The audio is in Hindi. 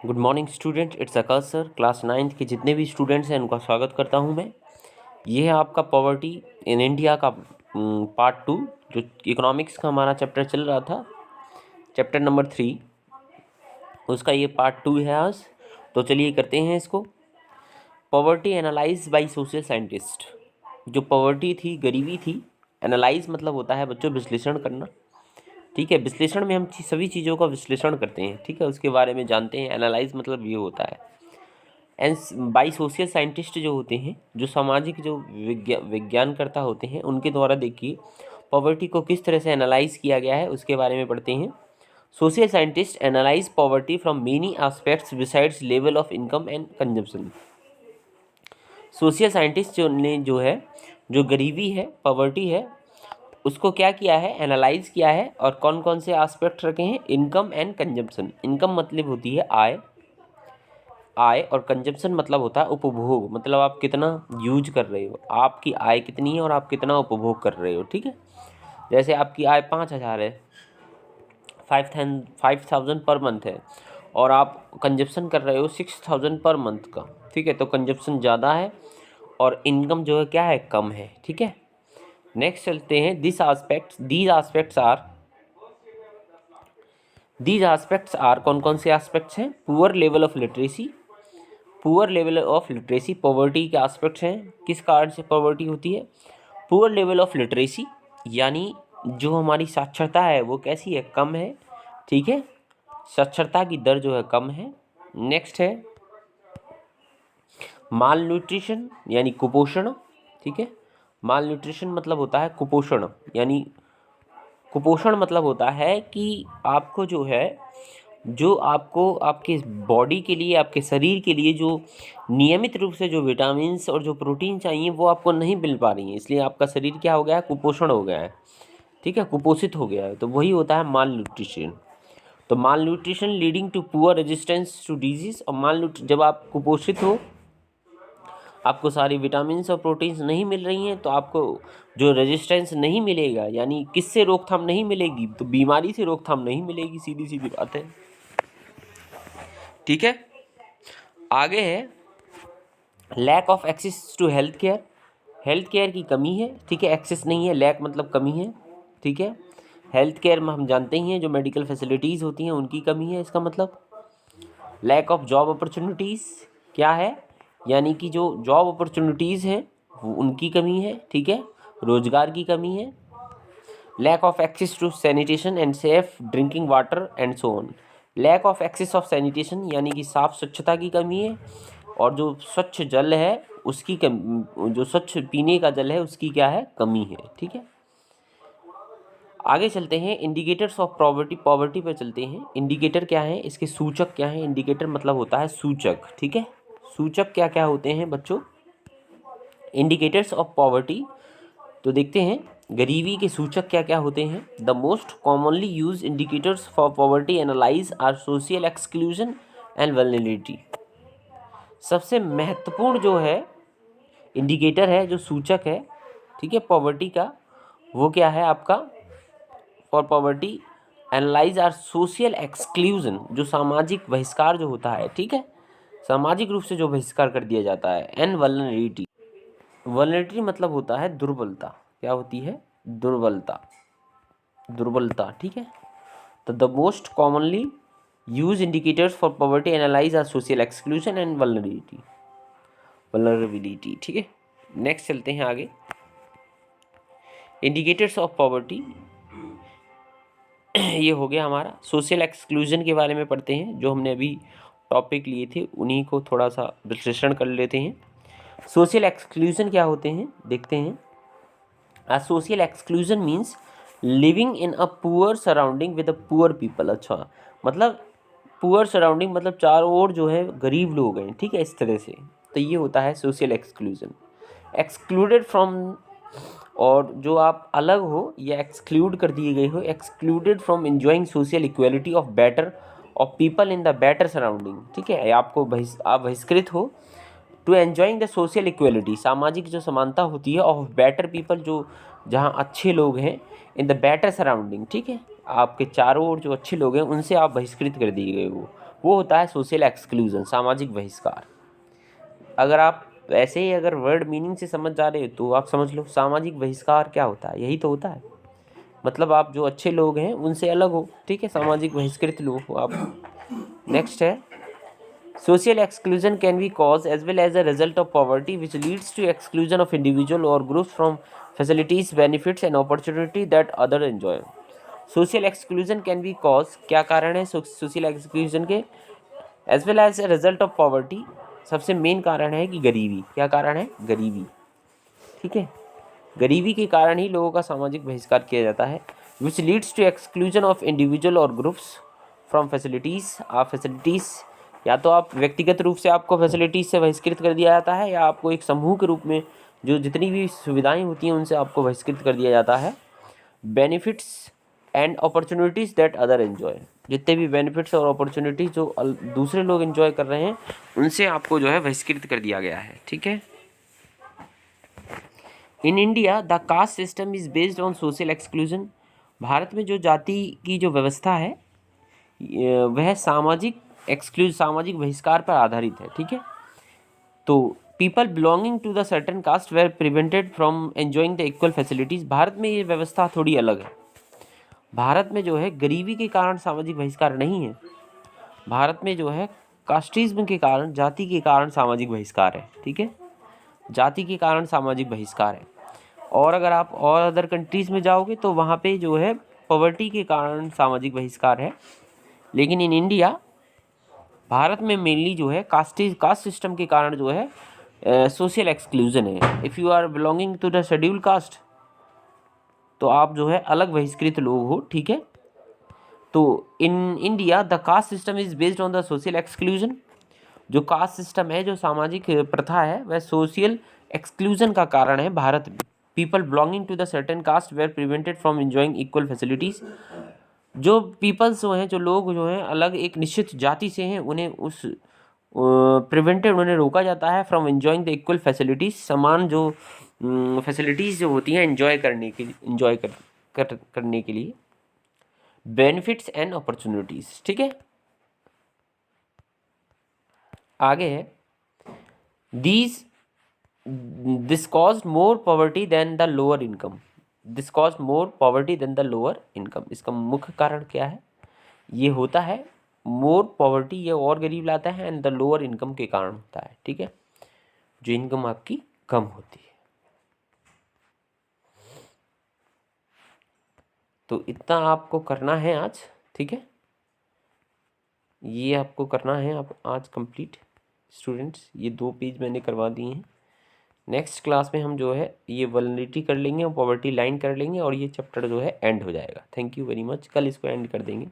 Good morning student, it's Akash sir. Class 9th के जितने भी स्टूडेंट्स हैं उनका स्वागत करता हूं मैं। ये है आपका पॉवर्टी इन इंडिया का पार्ट 2, जो इकोनॉमिक्स का हमारा चैप्टर चल रहा था, चैप्टर नंबर 3, उसका ये पार्ट 2 है आज। तो चलिए करते हैं इसको। Poverty analyze by social scientist. जो पॉवर्टी थी, गरीबी थी, एनालाइज मतलब होता है बच्चों विश्लेषण करना। ठीक है, विश्लेषण में हम सभी चीज़ों का विश्लेषण करते हैं। ठीक है, उसके बारे में जानते हैं। एनालाइज मतलब ये होता है। एंड बाई सोशल साइंटिस्ट जो होते हैं, जो सामाजिक जो विज्ञानकर्ता होते हैं, उनके द्वारा देखिए पॉवर्टी को किस तरह से एनालाइज किया गया है उसके बारे में पढ़ते हैं। Social scientist analyse poverty from many aspects besides level of income and consumption. Social scientist जो है, जो गरीबी है, पॉवर्टी है, उसको क्या किया है, एनालाइज किया है। और कौन कौन से एस्पेक्ट रखे हैं? Income and consumption. इनकम मतलब होती है आय, और कंजम्पशन मतलब होता है उपभोग, मतलब आप कितना यूज कर रहे हो, आपकी आय कितनी है और आप कितना उपभोग कर रहे हो। ठीक है, जैसे आपकी आय 5,000 है, 5,000 पर मंथ है, और आप कंजप्शन कर रहे हो 6,000 पर मंथ का। ठीक है, तो कंजप्शन ज़्यादा है और इनकम जो है क्या है, कम है। ठीक है, नेक्स्ट चलते हैं। दीज एस्पेक्ट्स आर कौन कौन से एस्पेक्ट्स हैं? Poor level of literacy. Poor level of literacy poverty के एस्पेक्ट्स हैं। किस कारण से पॉवर्टी होती है? पुअर लेवल ऑफ लिटरेसी, यानी जो हमारी साक्षरता है वो कैसी है, कम है। ठीक है, साक्षरता की दर जो है कम है। नेक्स्ट है माल न्यूट्रिशन, यानी कुपोषण। ठीक है, माल न्यूट्रिशन मतलब होता है कुपोषण, यानी कुपोषण मतलब होता है कि आपको जो है, जो आपको आपके बॉडी के लिए, आपके शरीर के लिए जो नियमित रूप से जो विटामिन्स और जो प्रोटीन चाहिए वो आपको नहीं मिल पा रही हैं, इसलिए आपका शरीर क्या हो गया है, कुपोषण हो गया है। ठीक है, कुपोषित हो गया है, तो वही होता है माल न्यूट्रिशन। तो malnutrition leading to poor resistance to disease. और जब आप कुपोषित हो, आपको सारी विटामिन्स और प्रोटीन्स नहीं मिल रही हैं, तो आपको जो रेजिस्टेंस नहीं मिलेगा, यानी किससे रोकथाम नहीं मिलेगी, तो बीमारी से रोकथाम नहीं मिलेगी, सीधी सीधी बात है। ठीक है, आगे है lack of access to health care. Health care की कमी है। ठीक है, एक्सेस नहीं है, लैक मतलब कमी है। ठीक है, हेल्थ केयर में हम जानते ही हैं जो मेडिकल फैसिलिटीज़ होती हैं उनकी कमी है, इसका मतलब। लैक ऑफ जॉब अपॉर्चुनिटीज़ क्या है, यानी कि जो जॉब अपॉर्चुनिटीज़ हैं वो उनकी कमी है। ठीक है, रोजगार की कमी है। Lack of access to sanitation and safe drinking water and so on. Lack of access of sanitation यानी कि साफ स्वच्छता की कमी है, और जो स्वच्छ जल है उसकी जो स्वच्छ पीने का जल है उसकी क्या है, कमी है। ठीक है, आगे चलते हैं। इंडिकेटर्स ऑफ पॉवर्टी, पॉवर्टी पर चलते हैं। इंडिकेटर क्या है, इसके सूचक क्या है? इंडिकेटर मतलब होता है सूचक। ठीक है, सूचक क्या क्या होते हैं बच्चों? इंडिकेटर्स ऑफ पॉवर्टी, तो देखते हैं गरीबी के सूचक क्या क्या होते हैं। The most commonly use indicators for poverty analyse are social exclusion and vulnerability. सबसे महत्वपूर्ण जो है इंडिकेटर है, जो सूचक है, ठीक है, पॉवर्टी का, वो क्या है आपका? For poverty analyse are social exclusion, जो सामाजिक बहिष्कार जो होता है। ठीक है, सामाजिक रूप से जो बहिष्कार कर दिया जाता है। एंड वल्नरेबिलिटी, वल्नरेबिलिटी मतलब होता है दुर्बलता। क्या होती है? दुर्बलता, दुर्बलता। ठीक है, तो the most commonly use indicators for poverty analyse are social exclusion and vulnerability. ठीक है, नेक्स्ट चलते हैं आगे। इंडिकेटर्स ऑफ पॉवर्टी ये हो गया हमारा। सोशल एक्सक्लूजन के बारे में पढ़ते हैं, जो हमने अभी टॉपिक लिए थे उन्हीं को थोड़ा सा विश्लेषण कर लेते हैं। सोशल एक्सक्लूजन क्या होते हैं देखते हैं। Social exclusion means living in a poor surrounding with a poor people. अच्छा, मतलब पुअर सराउंडिंग मतलब चारों ओर जो है गरीब लोग हैं। ठीक है, इस तरह से, तो ये होता है सोशल एक्सक्लूजन। एक्सक्लूडेड फ्रॉम, और जो आप अलग हो या एक्सक्लूड कर दिए गए हो, excluded from enjoying social equality of better off people in the better surrounding. ठीक है, आपको आप बहिष्कृत हो to enjoying the social equality, सामाजिक जो समानता होती है, ऑफ बेटर पीपल, जो जहाँ अच्छे लोग हैं, इन द बेटर सराउंडिंग। ठीक है, आपके चारों ओर जो अच्छे लोग हैं उनसे आप बहिष्कृत कर दिए गए हो, वो होता है सोशल एक्सक्लूजन, सामाजिक बहिष्कार। अगर आप ऐसे ही अगर वर्ड मीनिंग से समझ जा रहे हो तो आप समझ लो सामाजिक बहिष्कार क्या होता है, यही तो होता है। मतलब आप जो अच्छे लोग हैं उनसे अलग हो, ठीक है, सामाजिक बहिष्कृत लोग हो आप। नेक्स्ट है social exclusion can be caused as well as a result of poverty which leads to exclusion of individual or groups from facilities, benefits and opportunity that other enjoy. social exclusion can be caused, क्या कारण है social exclusion के, as well as a result of poverty, सबसे मेन कारण है कि गरीबी। क्या कारण है? गरीबी, ठीक है। गरीबी के कारण ही लोगों का सामाजिक बहिष्कार किया जाता है। Which leads to exclusion of individual और ग्रुप्स फ्रॉम फैसिलिटीज़। आप फैसिलिटीज़, या तो आप व्यक्तिगत रूप से आपको फैसिलिटीज़ से बहिष्कृत कर दिया जाता है, या आपको एक समूह के रूप में जो जितनी भी सुविधाएं होती हैं उनसे आपको बहिष्कृत कर दिया जाता है। Benefits and opportunities that other enjoy, जितने भी बेनिफिट्स और अपॉर्चुनिटीज़ जो दूसरे लोग एंजॉय कर रहे हैं उनसे आपको जो है बहिष्कृत कर दिया गया है, ठीक है। In India the caste system is based on social exclusion. Bharat में जो जाति की जो व्यवस्था है वह सामाजिक बहिष्कार पर आधारित है, ठीक है। तो people belonging to the certain caste were prevented from enjoying the equal facilities. Bharat में ये व्यवस्था थोड़ी अलग है। भारत में जो है गरीबी के कारण सामाजिक बहिष्कार नहीं है, भारत में जो है कास्टिज्म के कारण, जाति के कारण सामाजिक बहिष्कार है, ठीक है। जाति के कारण सामाजिक बहिष्कार है। और अगर आप और अदर कंट्रीज़ में जाओगे तो वहाँ पे जो है पॉवर्टी के कारण सामाजिक बहिष्कार है। लेकिन इन इंडिया, भारत में मेनली जो है कास्ट सिस्टम के कारण जो है सोशल एक्सक्लूजन है। If you are belonging to the schedule caste तो आप जो है अलग बहिष्कृत लोग हो, ठीक है। तो in India the caste system is based on the social exclusion. जो कास्ट सिस्टम है, जो सामाजिक प्रथा है, वह सोशल एक्सक्लूजन का कारण है भारत में। People belonging to the certain caste were prevented from enjoying equal facilities. जो पीपल्स जो हैं, जो लोग जो हैं अलग एक निश्चित जाति से हैं, उन्हें उस प्रिवेंटेड, उन्हें रोका जाता है from enjoying the equal facilities, समान जो फैसिलिटीज़ जो होती हैं एंजॉय करने के लिए। बेनिफिट्स एंड अपॉर्चुनिटीज़, ठीक है। आगे है this cause more poverty than the lower income. This cause more poverty than the lower income. इसका मुख्य कारण क्या है? ये होता है मोर पॉवर्टी, ये और गरीब लाता है, एंड द लोअर इनकम के कारण होता है, ठीक है, जो इनकम आपकी कम होती है। तो इतना आपको करना है आज, ठीक है, ये आपको करना है आप आज कंप्लीट स्टूडेंट्स। ये 2 पेज मैंने करवा दिए हैं। नेक्स्ट क्लास में हम जो है ये वल्नरेबिलिटी कर लेंगे और पॉवर्टी लाइन कर लेंगे और ये चैप्टर जो है एंड हो जाएगा। Thank you very much. कल इसको एंड कर देंगे।